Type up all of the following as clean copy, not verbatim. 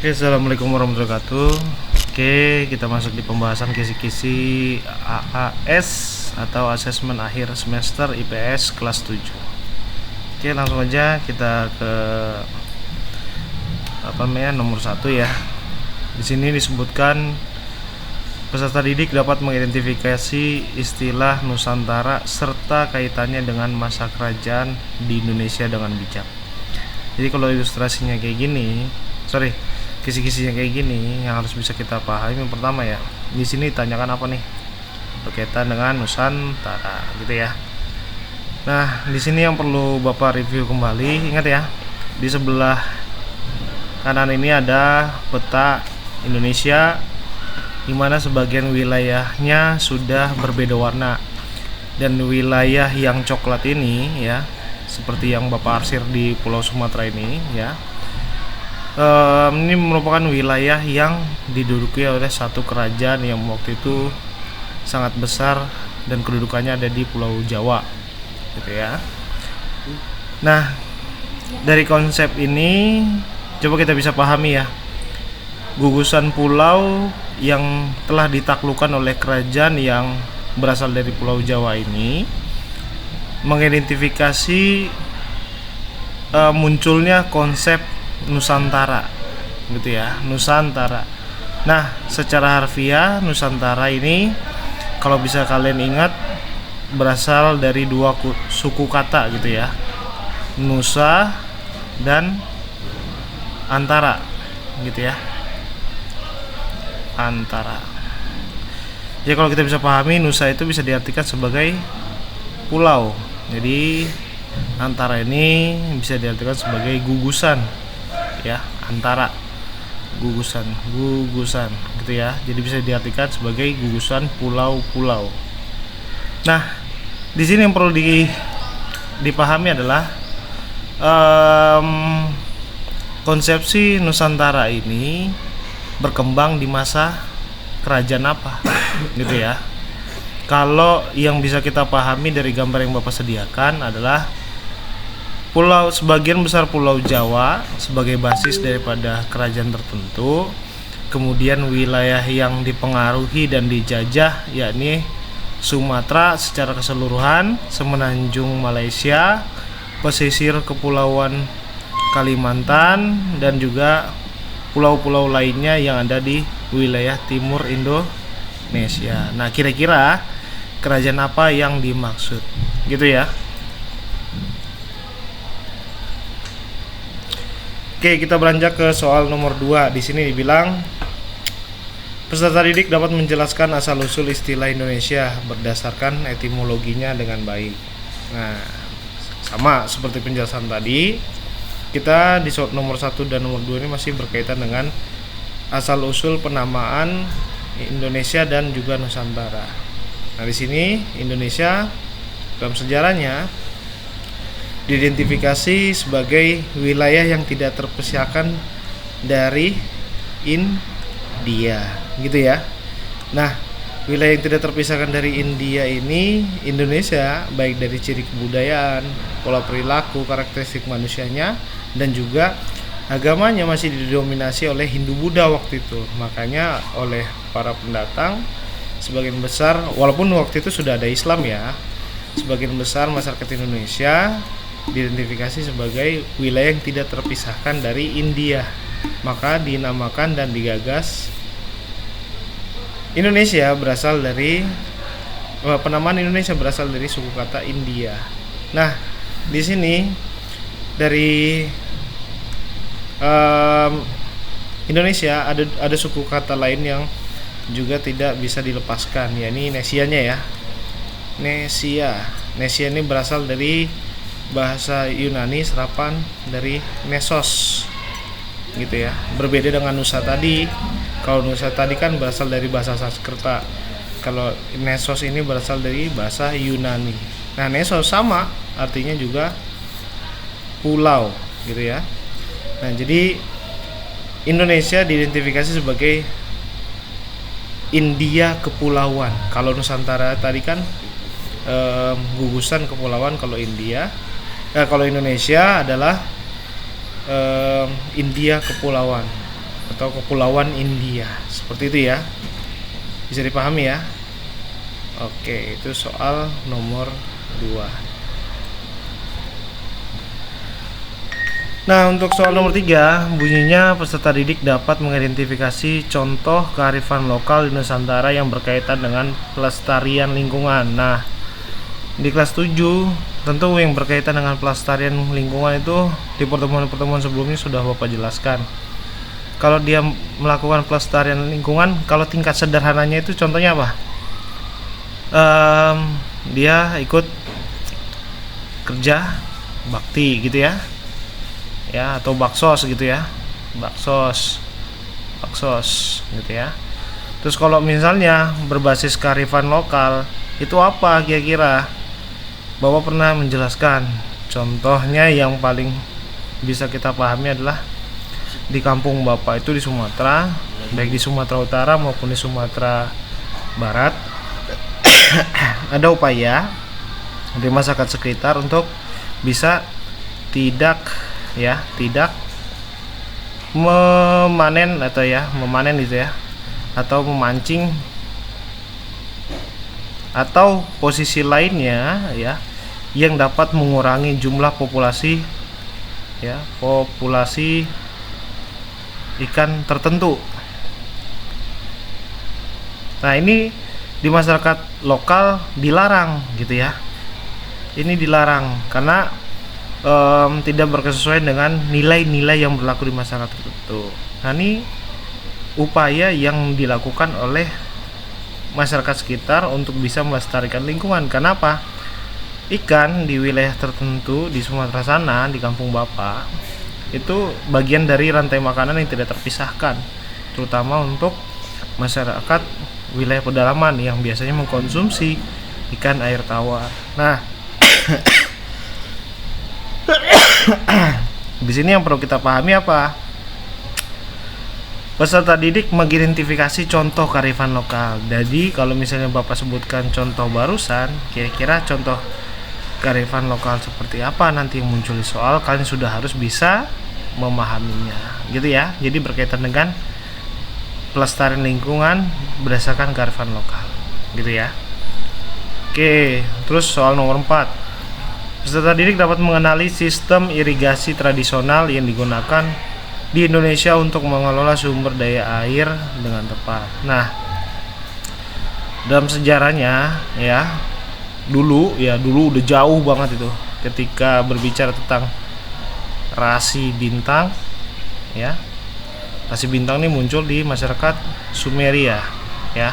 Oke, assalamualaikum warahmatullahi wabarakatuh. Oke, kita masuk di pembahasan kisi-kisi AAS atau asesmen akhir semester IPS kelas 7. Oke, langsung aja kita ke nomor 1 ya. Di sini disebutkan peserta didik dapat mengidentifikasi istilah Nusantara serta kaitannya dengan masa kerajaan di Indonesia dengan bijak. Jadi kalau ilustrasinya kayak gini, kisi-kisinya kayak gini yang harus bisa kita pahami. Yang pertama ya, di sini ditanyakan apa nih? Berkaitan dengan Nusantara, gitu ya. Nah, di sini yang perlu Bapak review kembali, ingat ya, di sebelah kanan ini ada peta Indonesia, di mana sebagian wilayahnya sudah berbeda warna, dan wilayah yang coklat ini ya, seperti yang Bapak arsir di Pulau Sumatera ini ya. Ini merupakan wilayah yang diduduki oleh satu kerajaan yang waktu itu sangat besar dan kedudukannya ada di Pulau Jawa, gitu ya. Nah, dari konsep ini coba kita bisa pahami ya, gugusan pulau yang telah ditaklukkan oleh kerajaan yang berasal dari Pulau Jawa ini mengidentifikasi munculnya konsep Nusantara, gitu ya, Nusantara. Nah, secara harfiah Nusantara ini kalau bisa kalian ingat berasal dari dua suku kata, gitu ya, Nusa dan Antara, gitu ya, Antara. Ya, kalau kita bisa pahami, Nusa itu bisa diartikan sebagai pulau, jadi Antara ini bisa diartikan sebagai gugusan ya, antara gugusan gitu ya, jadi bisa diartikan sebagai gugusan pulau-pulau. Nah, di sini yang perlu dipahami adalah konsepsi Nusantara ini berkembang di masa kerajaan apa gitu ya. Kalau yang bisa kita pahami dari gambar yang Bapak sediakan adalah sebagian besar Pulau Jawa sebagai basis daripada kerajaan tertentu, kemudian wilayah yang dipengaruhi dan dijajah yakni Sumatera secara keseluruhan, semenanjung Malaysia, pesisir kepulauan Kalimantan, dan juga pulau-pulau lainnya yang ada di wilayah timur Indonesia. Nah, kira-kira kerajaan apa yang dimaksud, gitu ya. Oke, kita beranjak ke soal nomor 2. Di sini dibilang peserta didik dapat menjelaskan asal-usul istilah Indonesia berdasarkan etimologinya dengan baik. Nah, sama seperti penjelasan tadi, kita di soal nomor 1 dan nomor 2 ini masih berkaitan dengan asal-usul penamaan Indonesia dan juga Nusantara. Nah, di sini Indonesia dalam sejarahnya diidentifikasi sebagai wilayah yang tidak terpisahkan dari India, gitu ya. Nah, wilayah yang tidak terpisahkan dari India ini, Indonesia baik dari ciri kebudayaan, pola perilaku, karakteristik manusianya, dan juga agamanya masih didominasi oleh Hindu-Buddha waktu itu. Makanya oleh para pendatang sebagian besar, walaupun waktu itu sudah ada Islam ya, sebagian besar masyarakat Indonesia diidentifikasi sebagai wilayah yang tidak terpisahkan dari India. Maka dinamakan dan digagas Indonesia berasal dari penamaan Indonesia berasal dari suku kata India. Nah, di sini dari Indonesia ada suku kata lain yang juga tidak bisa dilepaskan, yakni Nesianya ya. Nesia ini berasal dari bahasa Yunani, serapan dari Nesos, gitu ya. Berbeda dengan Nusa tadi. Kalau Nusa tadi kan berasal dari bahasa Sanskerta, kalau Nesos ini berasal dari bahasa Yunani. Nah, Nesos sama artinya juga pulau, gitu ya. Nah, jadi Indonesia diidentifikasi sebagai India kepulauan. Kalau Nusantara tadi kan gugusan kepulauan, kalau kalau Indonesia adalah India kepulauan. atau Kepulauan India. Seperti itu ya. Bisa dipahami ya? Oke, itu soal nomor 2. Nah, untuk soal nomor 3, bunyinya peserta didik dapat mengidentifikasi contoh kearifan lokal di Nusantara yang berkaitan dengan pelestarian lingkungan. Nah, di kelas 7, tentu yang berkaitan dengan pelestarian lingkungan itu di pertemuan-pertemuan sebelumnya sudah Bapak jelaskan. Kalau dia melakukan pelestarian lingkungan, kalau tingkat sederhananya itu contohnya apa? Dia ikut kerja bakti gitu ya. Ya, atau baksos gitu ya, baksos gitu ya. Terus kalau misalnya berbasis kearifan lokal itu apa kira-kira? Bapak pernah menjelaskan contohnya yang paling bisa kita pahami adalah di kampung Bapak itu di Sumatera, baik di Sumatera Utara maupun di Sumatera Barat ada upaya dari masyarakat sekitar untuk bisa tidak memanen itu ya, atau memancing, atau posisi lainnya ya yang dapat mengurangi jumlah populasi ikan tertentu. Nah, ini di masyarakat lokal dilarang gitu ya. Ini dilarang karena tidak berkesesuaian dengan nilai-nilai yang berlaku di masyarakat tertentu. Nah, ini upaya yang dilakukan oleh masyarakat sekitar untuk bisa melestarikan lingkungan. Kenapa? Ikan di wilayah tertentu di Sumatera sana, di kampung Bapak, itu bagian dari rantai makanan yang tidak terpisahkan, terutama untuk masyarakat wilayah pedalaman yang biasanya mengkonsumsi ikan air tawar. Nah, di sini yang perlu kita pahami apa? Peserta didik mengidentifikasi contoh kearifan lokal. Jadi kalau misalnya Bapak sebutkan contoh barusan, kira-kira contoh kearifan lokal seperti apa nanti yang muncul di soal, kalian sudah harus bisa memahaminya, gitu ya. Jadi berkaitan dengan pelestarian lingkungan berdasarkan kearifan lokal, gitu ya. Oke, terus soal nomor 4. Peserta didik dapat mengenali sistem irigasi tradisional yang digunakan di Indonesia untuk mengelola sumber daya air dengan tepat. Nah, dalam sejarahnya ya, dulu udah jauh banget itu ketika berbicara tentang rasi bintang ya. Rasi bintang ini muncul di masyarakat Sumeria ya.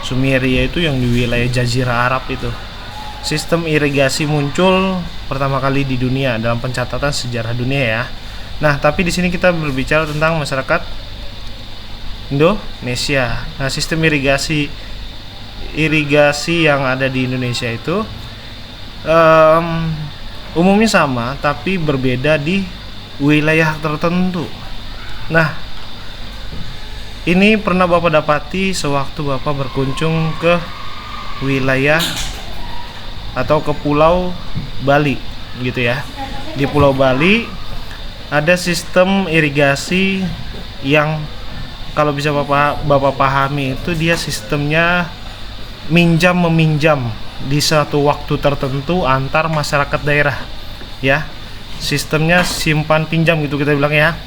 Sumeria itu yang di wilayah Jazirah Arab itu. Sistem irigasi muncul pertama kali di dunia dalam pencatatan sejarah dunia ya. Nah, tapi di sini kita berbicara tentang masyarakat Indonesia. Nah, sistem irigasi yang ada di Indonesia itu umumnya sama tapi berbeda di wilayah tertentu. Nah, ini pernah Bapak dapati sewaktu Bapak berkunjung ke wilayah atau ke Pulau Bali gitu ya. Di Pulau Bali ada sistem irigasi yang kalau bisa Bapak pahami itu dia sistemnya minjam meminjam di satu waktu tertentu antar masyarakat daerah ya. Sistemnya simpan pinjam gitu kita bilang ya.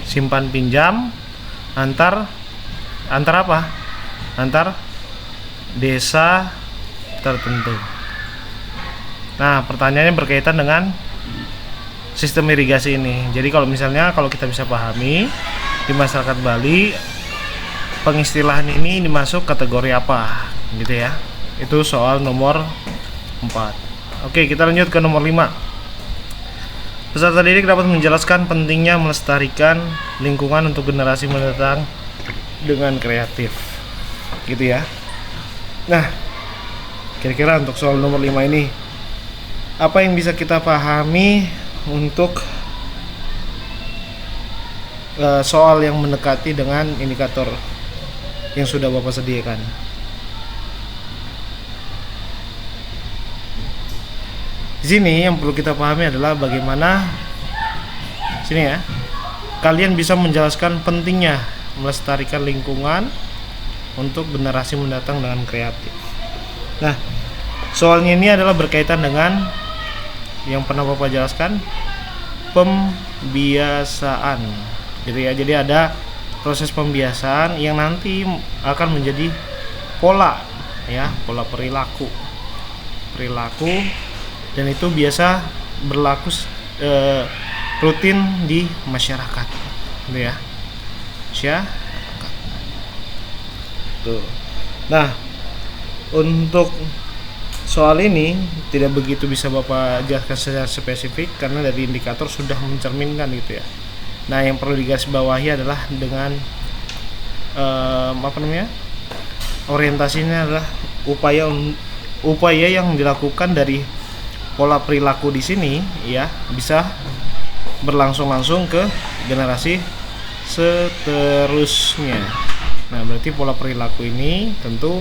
Simpan pinjam antar apa? Antar desa tertentu. Nah, pertanyaannya berkaitan dengan sistem irigasi ini. Jadi kalau kita bisa pahami di masyarakat Bali pengistilahan ini dimasuk kategori apa gitu ya. Itu soal nomor 4. Oke, kita lanjut ke nomor 5. Peserta didik dapat menjelaskan pentingnya melestarikan lingkungan untuk generasi mendatang dengan kreatif. Gitu ya. Nah, kira-kira untuk soal nomor 5 ini apa yang bisa kita pahami untuk soal yang mendekati dengan indikator yang sudah Bapak sediakan? Di sini yang perlu kita pahami adalah bagaimana sini ya. kalian bisa menjelaskan pentingnya melestarikan lingkungan untuk generasi mendatang dengan kreatif. Nah, soalnya ini adalah berkaitan dengan yang pernah Bapak jelaskan, pembiasaan gitu ya. Jadi ada proses pembiasaan yang nanti akan menjadi pola ya, pola perilaku dan itu biasa berlaku rutin di masyarakat gitu ya. Tuh. Nah, untuk soal ini tidak begitu bisa Bapak jelaskan secara spesifik karena dari indikator sudah mencerminkan gitu ya. Nah, yang perlu digarisbawahi adalah dengan orientasinya adalah upaya yang dilakukan dari pola perilaku di sini ya bisa berlangsung ke generasi seterusnya. Nah, berarti pola perilaku ini tentu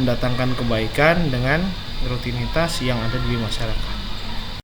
mendatangkan kebaikan dengan rutinitas yang ada di masyarakat.